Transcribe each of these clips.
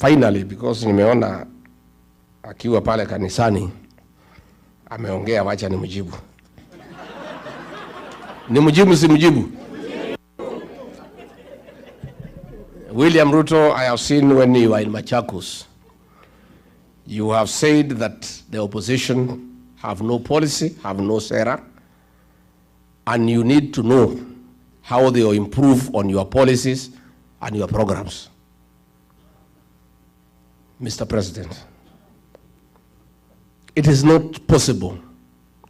Finally, because nimeona akiwa pale kanisani ameongea, wacha nimjibu. Nimjibu si mjibu? William Ruto, I have seen when you were in Machakos, you have said that the opposition have no policy, have no sera, and you need to know how they will improve on your policies and your programs. Mr. President, it is not possible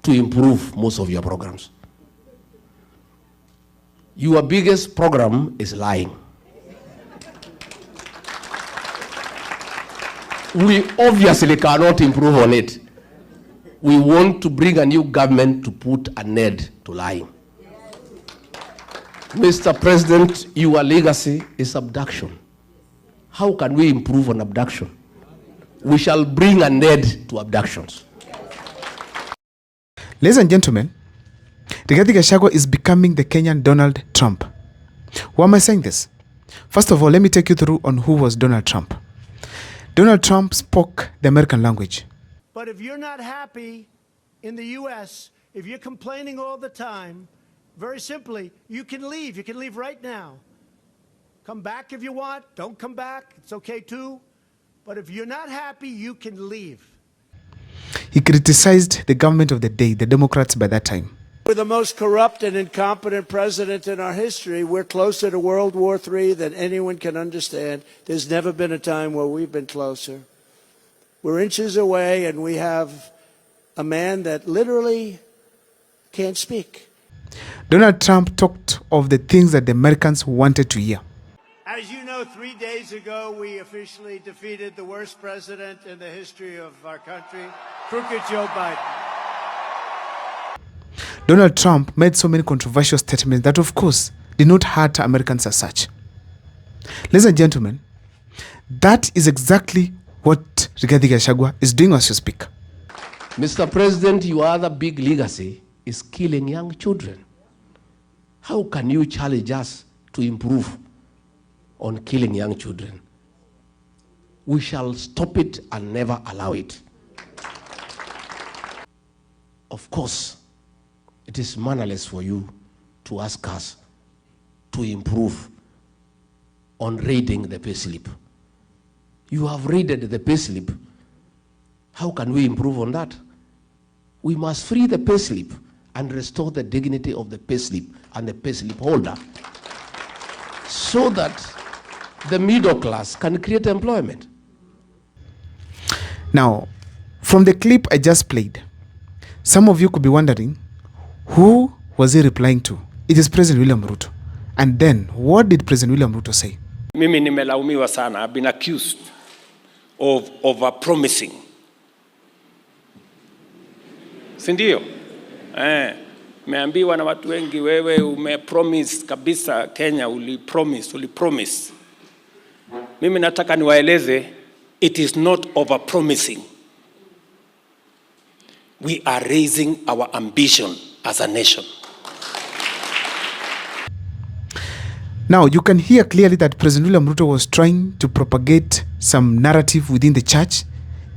to improve most of your programs. Your biggest program is lying. We obviously cannot improve on it. We want to bring a new government to put an end to lying. Mr. President, your legacy is abduction. How can we improve on abduction? We shall bring an end to abductions. Ladies and gentlemen, Gachagua is becoming the Kenyan Donald Trump. Why am I saying this? First of all, let me take you through on who was Donald Trump. Donald Trump spoke the American language. But if you're not happy in the U.S., if you're complaining all the time, very simply, you can leave. You can leave right now. Come back if you want. Don't come back. It's okay too. But if you're not happy, you can leave. He criticized the government of the day, the Democrats by that time. We're the most corrupt and incompetent president in our history. We're closer to World War III than anyone can understand. There's never been a time where we've been closer. We're inches away, and we have a man that literally can't speak. Donald Trump talked of the things that the Americans wanted to hear. As you know, 3 days ago, we officially defeated the worst president in the history of our country, crooked Joe Biden. Donald Trump made so many controversial statements that, of course, did not hurt Americans as such. Ladies and gentlemen, that is exactly what Gachagua is doing as you speak. Mr. President, your other big legacy is killing young children. How can you challenge us to improve on killing young children? We shall stop it and never allow it. Of course, it is mannerless for you to ask us to improve on raiding the payslip. You have raided the payslip. How can we improve on that? We must free the payslip and restore the dignity of the payslip and the payslip holder so that the middle class can create employment. Now, from the clip I just played, some of you could be wondering, who was he replying to? It is President William Ruto. And then, what did President William Ruto say? Mimi nimelaumiwa sana. I've been accused of over-promising. Sindio? Meambiwa na watu wengi, wewe umepromise kabisa Kenya, ulipromise. Mimi nataka niwaeleze, it is not over-promising. We are raising our ambition as a nation. Now, you can hear clearly that President William Ruto was trying to propagate some narrative within the church,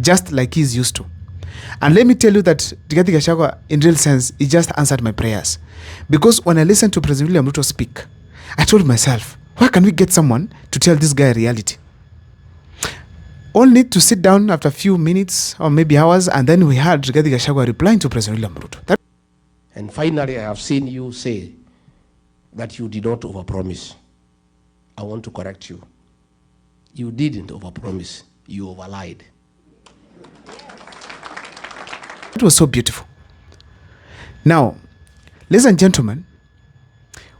just like he's used to. And let me tell you that Gachagua, in real sense, he just answered my prayers. Because when I listened to President William Ruto speak, I told myself, where can we get someone to tell this guy reality? Only to sit down after a few minutes or maybe hours, and then we heard Gachagua replying to President William Ruto. And finally, I have seen you say that you did not overpromise. I want to correct you. You didn't overpromise. You overlied. It was so beautiful. Now, ladies and gentlemen,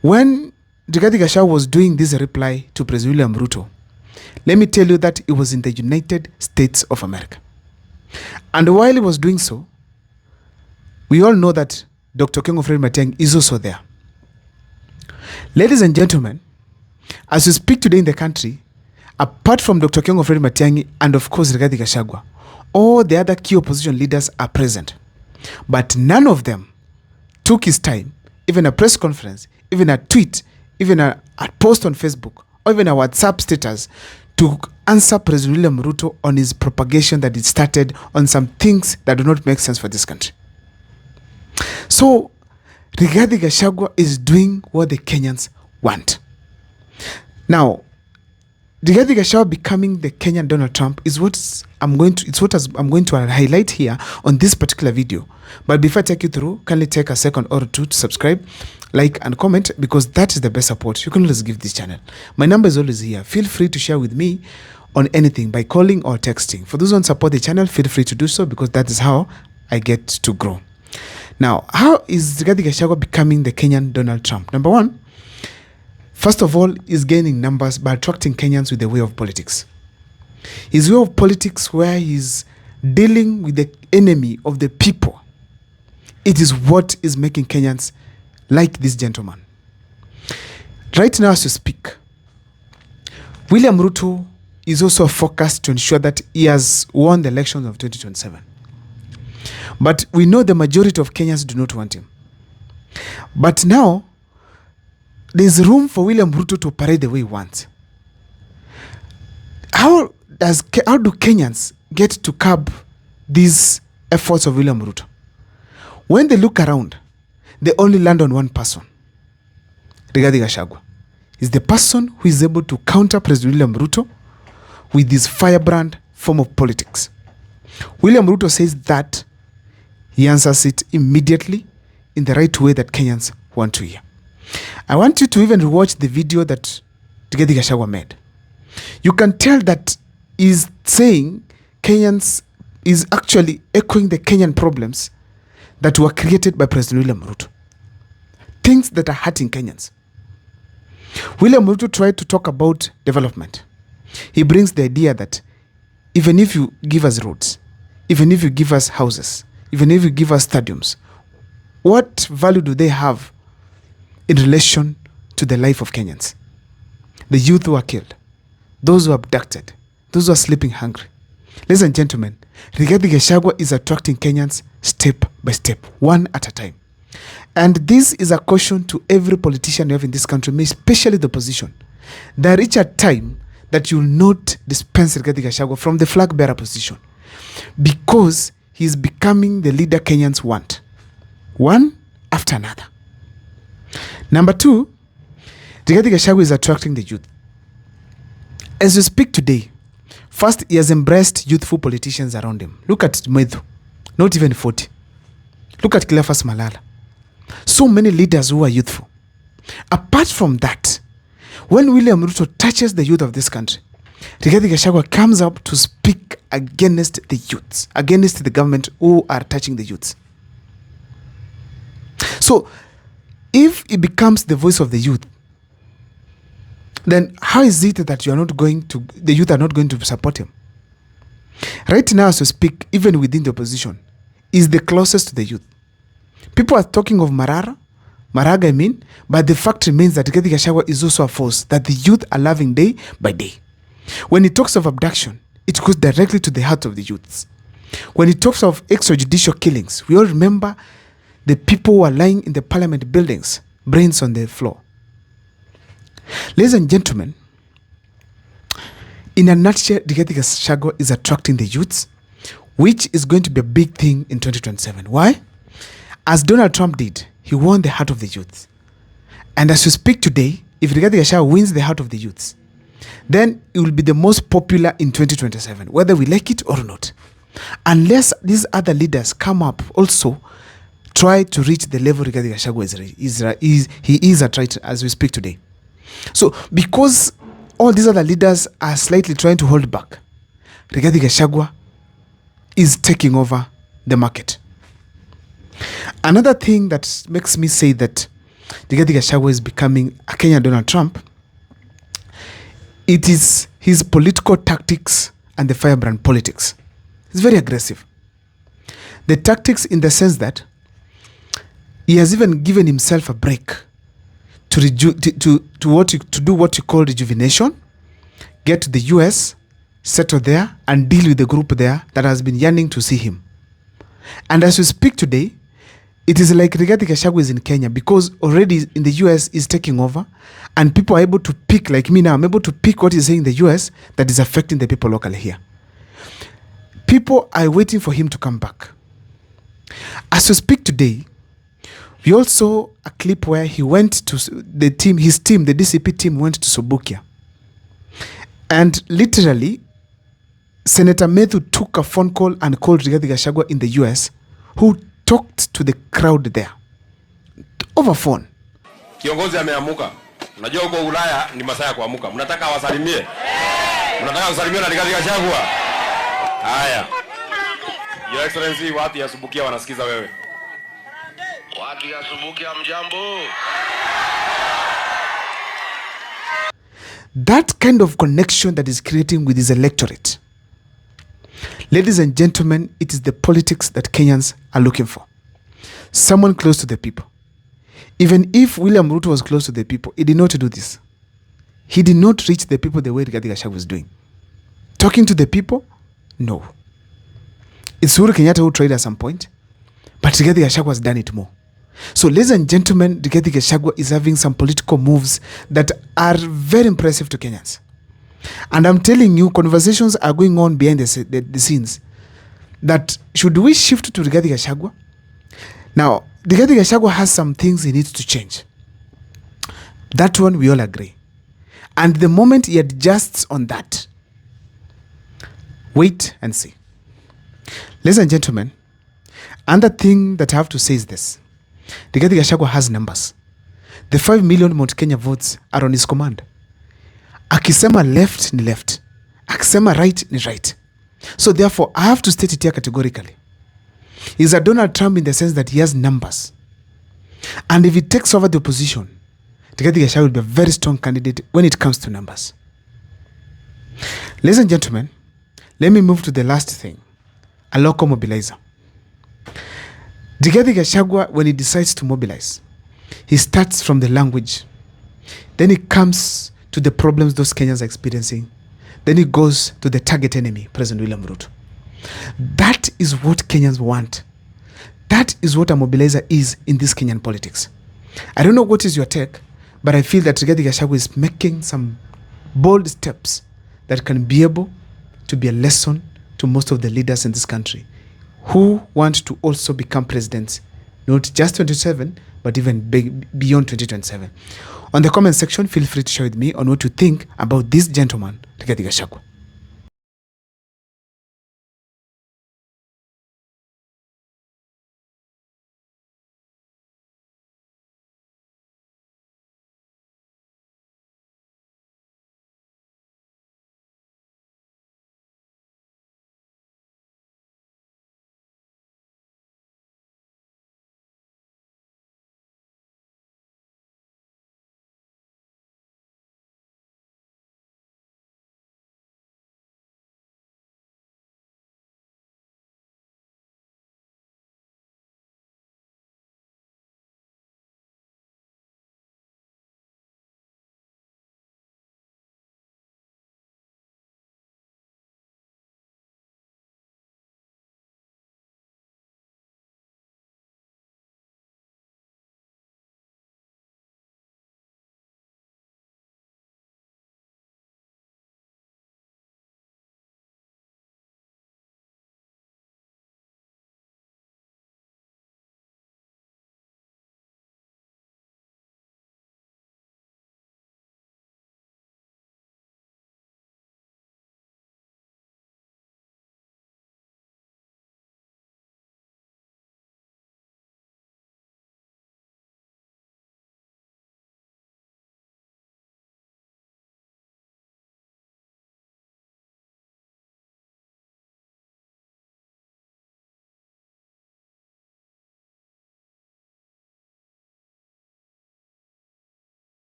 when Gachagua was doing this reply to President William Ruto, let me tell you that it was in the United States of America. And while he was doing so, we all know that Dr. Kengo Fred Matiang'i is also there. Ladies and gentlemen, as we speak today in the country, apart from Dr. Kengo Fred Matiang'i and of course Gachagua, all the other key opposition leaders are present. But none of them took his time, even a press conference, even a tweet, even a post on Facebook, or even a WhatsApp status, to answer President William Ruto on his propagation that it started on some things that do not make sense for this country. So, Rigathi Gachagua is doing what the Kenyans want. Now, Rigathi Gachagua becoming the Kenyan Donald Trump is what I'm going to highlight here on this particular video. But before I take you through, kindly take a second or two to subscribe, like and comment, because that is the best support you can always give this channel. My number is always here. Feel free to share with me on anything by calling or texting. For those who want to support the channel, feel free to do so, because that is how I get to grow. Now, how is Rigathi Gachagua becoming the Kenyan Donald Trump? Number one, first of all, is gaining numbers by attracting Kenyans with the way of politics. His way of politics, where he's dealing with the enemy of the people, it is what is making Kenyans like this gentleman. Right now, as we speak, William Ruto is also focused to ensure that he has won the elections of 2027. But we know the majority of Kenyans do not want him. But now, there's room for William Ruto to operate the way he wants. How do Kenyans get to curb these efforts of William Ruto? When they look around, they only land on one person, Rigathi Gachagua. He's the person who is able to counter President William Ruto with this firebrand form of politics. William Ruto says that he answers it immediately in the right way that Kenyans want to hear. I want you to even watch the video that Rigathi Gachagua made. You can tell that he's saying Kenyans is actually echoing the Kenyan problems that were created by President William Ruto. Things that are hurting Kenyans. William Ruto tried to talk about development. He brings the idea that even if you give us roads, even if you give us houses, even if you give us stadiums, what value do they have in relation to the life of Kenyans? The youth who are killed, those who are abducted, those who are sleeping hungry. Ladies and gentlemen, Rigathi Gachagua is attracting Kenyans step by step, one at a time. And this is a caution to every politician you have in this country, especially the opposition. There reach a time that you will not dispense Rigathi Gachagua from the flag bearer position, because he is becoming the leader Kenyans want, one after another. Number two, Rigathi Gachagua is attracting the youth. As we speak today, first, he has embraced youthful politicians around him. Look at Medhu, not even 40. Look at Cleophas Malala. So many leaders who are youthful. Apart from that, when William Ruto touches the youth of this country, Rigathi Gachagua comes up to speak against the youths, against the government who are touching the youths. So, if he becomes the voice of the youth, then how is it that the youth are not going to support him? Right now, as we speak, even within the opposition, is the closest to the youth. People are talking of Maraga, but the fact remains that Rigathi Gachagua is also a force that the youth are loving day by day. When he talks of abduction, it goes directly to the heart of the youths. When he talks of extrajudicial killings, we all remember the people who are lying in the parliament buildings, brains on the floor. Ladies and gentlemen, in a nutshell, Rigathi Gachagua is attracting the youths, which is going to be a big thing in 2027. Why? As Donald Trump did, he won the heart of the youth. And as we speak today, if Rigathi Gachagua wins the heart of the youths, then it will be the most popular in 2027, whether we like it or not. Unless these other leaders come up also try to reach the level Rigathi Gachagua is at right as we speak today. So, because all these other leaders are slightly trying to hold back, Rigathi Gachagua is taking over the market. Another thing that makes me say that Rigathi Gachagua is becoming a Kenyan Donald Trump, it is his political tactics and the firebrand politics. It's very aggressive. The tactics in the sense that he has even given himself a break to do what you call rejuvenation, get to the US, settle there, and deal with the group there that has been yearning to see him. And as we speak today, it is like Rigathi Gachagua is in Kenya because already in the US is taking over and people are able to pick, like me now, I'm able to pick what he's saying in the US that is affecting the people locally here. People are waiting for him to come back. As we speak today, we also saw a clip where he went to the DCP team went to Sobukia. And literally, Senator Methu took a phone call and called Rigathi Gachagua in the US, who talked to the crowd there over phone. Kiongozi ameamuka. Unajua huko Ulaya ni masaa ya kuamuka. Mnataka wasalimie? Mnataka wasalimie na Rigathi Gachagua? Haya. Your Excellency, watu ya Subukia wanasikiza wewe. Watu ya Subukia mjambo. That kind of connection that is creating with his electorate. Ladies and gentlemen, it is the politics that Kenyans are looking for. Someone close to the people. Even if William Ruto was close to the people, he did not do this. He did not reach the people the way Rigathi Gachagua was doing. Talking to the people? No. It's Uhuru Kenyatta who tried at some point, but Rigathi Gachagua has done it more. So, ladies and gentlemen, Rigathi Gachagua is having some political moves that are very impressive to Kenyans. And I'm telling you, conversations are going on behind the scenes that should we shift to Rigathi Gachagua? Now, Rigathi Gachagua has some things he needs to change. That one we all agree. And the moment he adjusts on that, wait and see. Ladies and gentlemen, another thing that I have to say is this. Rigathi Gachagua has numbers. The 5 million Mount Kenya votes are on his command. Akisema left ni left. Akisema right ni right. So therefore, I have to state it here categorically. He's a Donald Trump in the sense that he has numbers. And if he takes over the opposition, Rigathi Gachagua will be a very strong candidate when it comes to numbers. Ladies and gentlemen, let me move to the last thing. A local mobilizer. Rigathi Gachagua, when he decides to mobilize, he starts from the language. Then he comes to the problems those Kenyans are experiencing. Then he goes to the target enemy, President William Ruto. That is what Kenyans want. That is what a mobilizer is in this Kenyan politics. I don't know what is your take, but I feel that Rigathi Gachagua is making some bold steps that can be able to be a lesson to most of the leaders in this country who want to also become presidents, not just 2027, but even beyond 2027. On the comment section, feel free to share with me on what you think about this gentleman, Rigathi Gachagua.